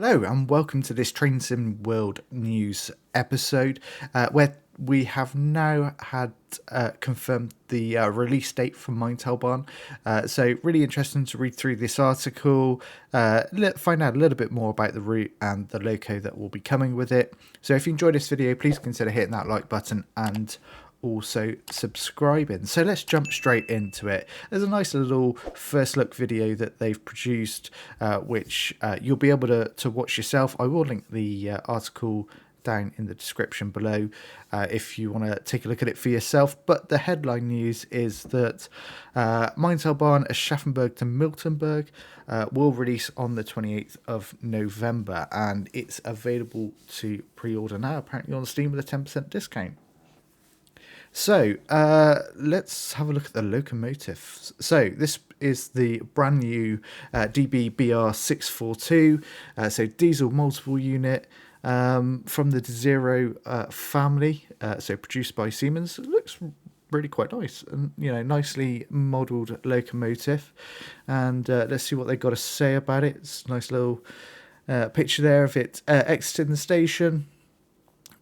Hello and welcome to this Train Sim World News episode, where we have now had confirmed the release date for Maintalbahn. So really interesting to read through this article, find out a little bit more about the route and the loco that will be coming with it. So if you enjoyed this video, please consider hitting that like button and also subscribing. So let's jump straight into it. There's a nice little first look video that they've produced, which you'll be able to watch yourself. I will link the article down in the description below if you want to take a look at it for yourself. But the headline news is that Maintalbahn Aschaffenburg to Miltenberg will release on the 28th of November, and it's available to pre-order now, apparently on Steam with a 10% discount. So let's have a look at the locomotive. So this is the brand new DB BR 642, so diesel multiple unit from the Zero family, so produced by Siemens. It looks really quite nice and, you know, nicely modelled locomotive. And let's see what they've got to say about it. It's a nice little picture there of it exiting the station.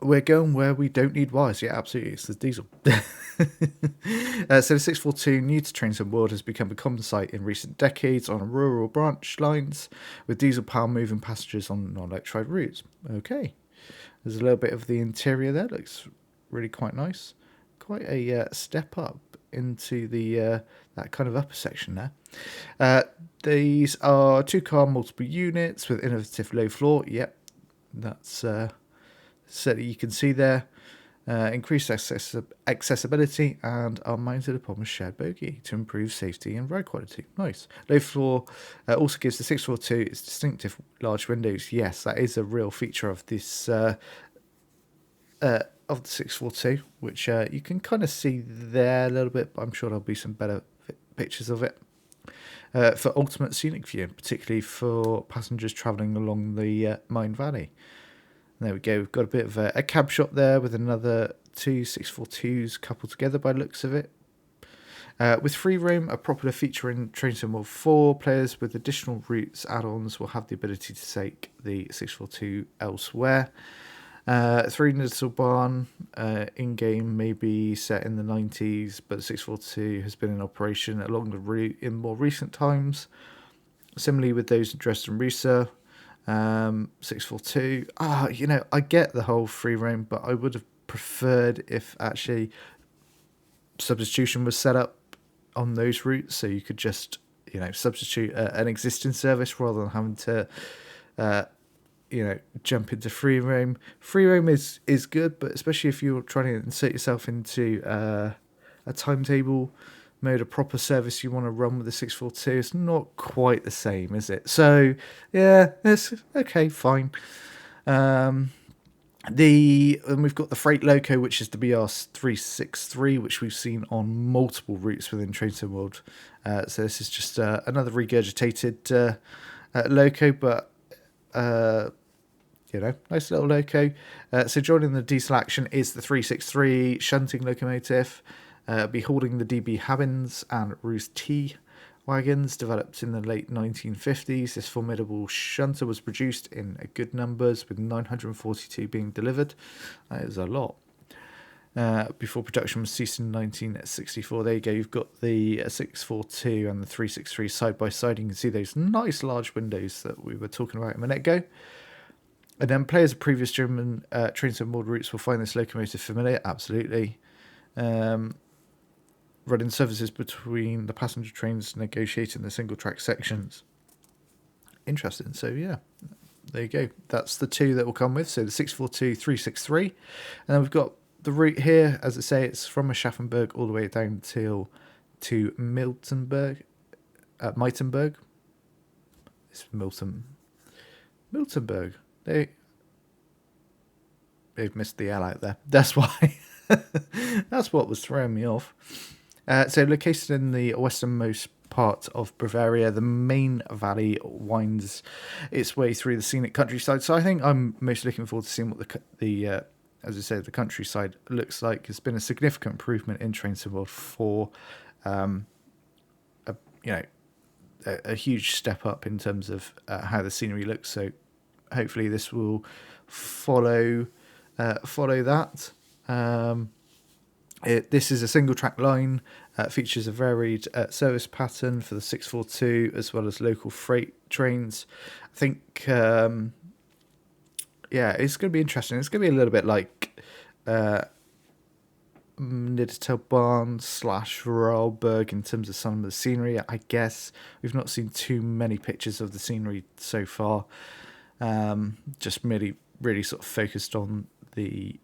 We're going where we don't need wires. Yeah, absolutely. It's the diesel. So the 642, new to Train Sim World, has become a common sight in recent decades on rural branch lines, with diesel power moving passengers on non-electrified routes. Okay. There's a little bit of the interior there. Looks really quite nice. Quite a step up into the that kind of upper section there. These are two-car multiple units with innovative low floor. Yep, that's... so that you can see there, increased accessibility, and are mounted upon a shared bogie to improve safety and ride quality. Nice. Low floor also gives the 642 its distinctive large windows. Yes, that is a real feature of this of the 642, which you can kind of see there a little bit, but I'm sure there'll be some better pictures of it. For ultimate scenic view, particularly for passengers travelling along the Main Valley. There we go. We've got a bit of a cab shot there with another two 642s coupled together by the looks of it. With free roam, a popular feature in Train Sim World 4, players with additional routes add-ons will have the ability to take the 642 elsewhere. Through Maintalbahn, in-game may be set in the 90s, but the 642 has been in operation along the route in more recent times. Similarly with those in Dresden Riesa, 642. You know, I get the whole free roam, but I would have preferred if actually substitution was set up on those routes, so you could just, you know, substitute an existing service rather than having to you know, jump into free roam. Free roam is good, but especially if you're trying to insert yourself into a timetable mode, a proper service you want to run with the 642, it's not quite the same, is it? So yeah, it's okay, fine. And we've got the freight loco, which is the BR 363, which we've seen on multiple routes within Train Sim World. So this is just another regurgitated loco, but you know, nice little loco. So joining the diesel action is the 363 shunting locomotive. Be holding the DB Habins and Ruse T wagons developed in the late 1950s. This formidable shunter was produced in good numbers, with 942 being delivered. That is a lot. Before production was ceased in 1964. There you go. You've got the 642 and the 363 side by side. You can see those nice large windows that we were talking about a minute ago. And then players of previous German Train Sim World routes will find this locomotive familiar. Absolutely. Running services between the passenger trains, negotiating the single track sections. Interesting. So yeah, there you go. That's the two that will come with. So the 642, 363. And then we've got the route here. As I say, it's from Aschaffenburg all the way down to Miltenberg. It's Miltenberg. They've missed the L out there. That's why. That's what was throwing me off. So located in the westernmost part of Bavaria, the Main Valley winds its way through the scenic countryside. So I think I'm most looking forward to seeing what the as I said, the countryside looks like. It's been a significant improvement in Train Sim World 4. A huge step up in terms of how the scenery looks. So hopefully this will follow that. This is a single track line, features a varied service pattern for the 642 as well as local freight trains. I think, it's going to be interesting. It's going to be a little bit like Maintalbahn / Vorarlberg in terms of some of the scenery, I guess. We've not seen too many pictures of the scenery so far. Just really sort of focused on the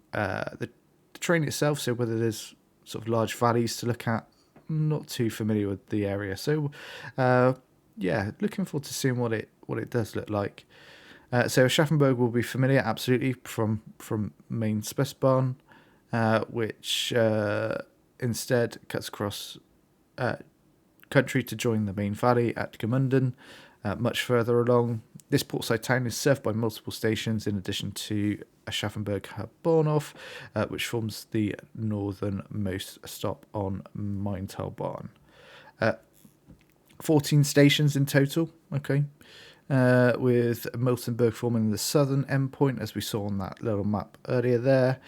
train itself, so whether there's sort of large valleys to look at, I'm not too familiar with the area, so looking forward to seeing what it does look like. So Aschaffenburg will be familiar, absolutely, from Maintalbahn, which instead cuts across country to join the main valley at Gmunden, much further along. This portside town is served by multiple stations in addition to Aschaffenburg Bahnhof, which forms the northernmost stop on Maintalbahn. 14 stations in total, okay, with Miltenberg forming the southern endpoint, as we saw on that little map earlier there.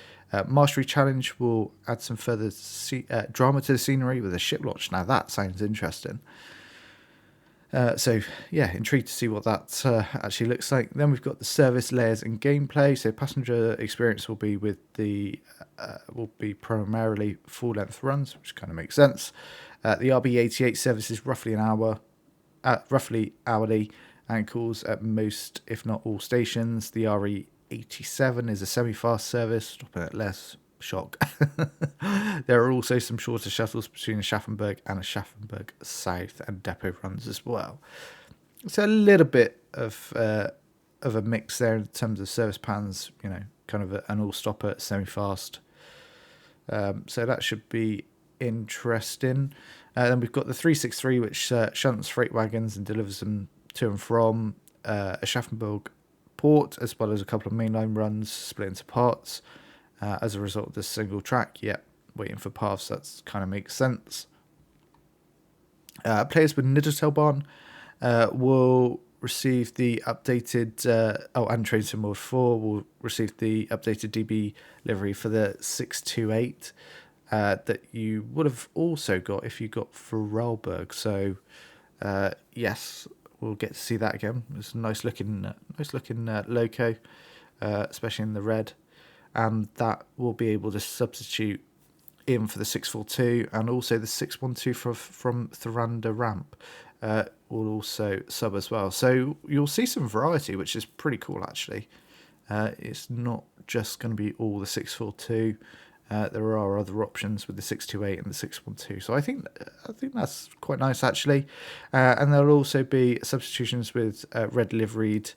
Mastery Challenge will add some further drama to the scenery with a ship launch. Now that sounds interesting. Intrigued to see what that actually looks like. Then we've got the service layers and gameplay. So passenger experience will be primarily full-length runs, which kind of makes sense. The RB88 service is roughly roughly hourly, and calls at most, if not all, stations. The RE87 is a semi-fast service, stopping at less. Shock. There are also some shorter shuttles between Aschaffenburg and Aschaffenburg South, and depot runs as well. So a little bit of a mix there in terms of service plans, kind of an all-stopper, semi-fast. So that should be interesting. Then we've got the 363, which shunts freight wagons and delivers them to and from Aschaffenburg port, as well as a couple of mainline runs split into parts. As a result of this single track, waiting for paths, that kind of makes sense. Players with Maintalbahn will receive the updated, and Train Sim World 4 will receive the updated DB livery for the 628 that you would have also got if you got Vorarlberg. So, yes, we'll get to see that again. It's a nice looking loco, especially in the red. And that will be able to substitute in for the 642, and also the 612 from Thoranda Ramp will also sub as well. So you'll see some variety, which is pretty cool actually. It's not just going to be all the 642. There are other options with the 628 and the 612. So I think that's quite nice actually. And there'll also be substitutions with red liveried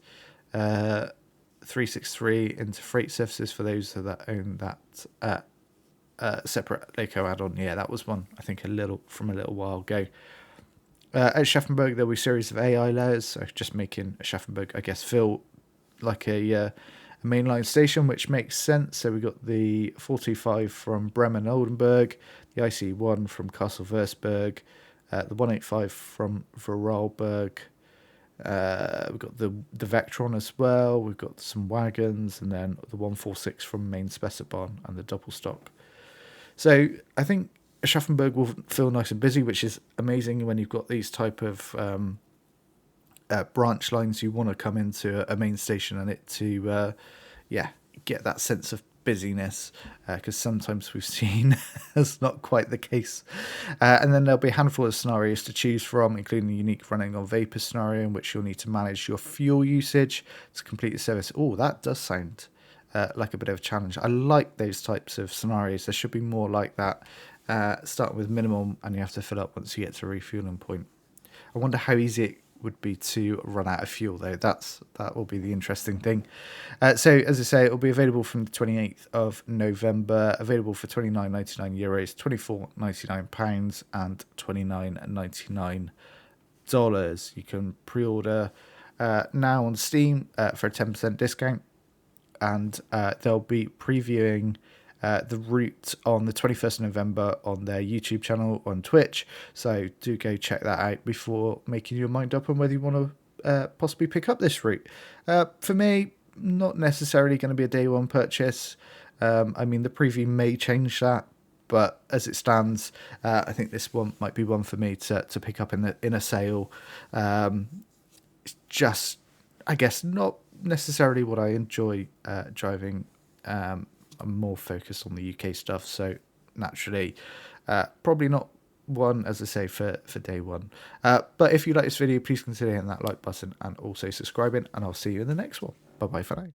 363 into freight services for those that own that separate Loco add-on. Yeah, that was one I think a little while ago. At Aschaffenburg, there'll be a series of AI layers, so just making Aschaffenburg, I guess, feel like a mainline station, which makes sense. So we got the 425 from Bremen Oldenburg, the IC1 from Castle Würzburg, the 185 from Vorarlberg. We've got the Vectron as well. We've got some wagons, and then the 146 from Maintalbahn and the double stock. So I think Aschaffenburg will feel nice and busy, which is amazing when you've got these type of branch lines. You want to come into a main station and it to get that sense of busyness, because sometimes we've seen that's not quite the case. And then there'll be a handful of scenarios to choose from, including the unique running on vapor scenario, in which you'll need to manage your fuel usage to complete the service. Oh, that does sound like a bit of a challenge. I like those types of scenarios. There should be more like that. Starting with minimum, and you have to fill up once you get to a refueling point. I wonder how easy it would be to run out of fuel, though. That will be the interesting thing. So, as I say, it will be available from the 28th of November, available for €29.99, £24.99, and $29.99. You can pre-order now on Steam for a 10% discount, and they'll be previewing the route on the 21st of November on their YouTube channel on Twitch. So do go check that out before making your mind up on whether you want to possibly pick up this route. For me, not necessarily going to be a day one purchase. I mean, the preview may change that, but as it stands, I think this one might be one for me to pick up in a sale. It's just, I guess, not necessarily what I enjoy driving. I'm more focused on the UK stuff, so naturally, probably not one, as I say, for day one. But if you like this video, please consider hitting that like button and also subscribing, and I'll see you in the next one. Bye bye for now.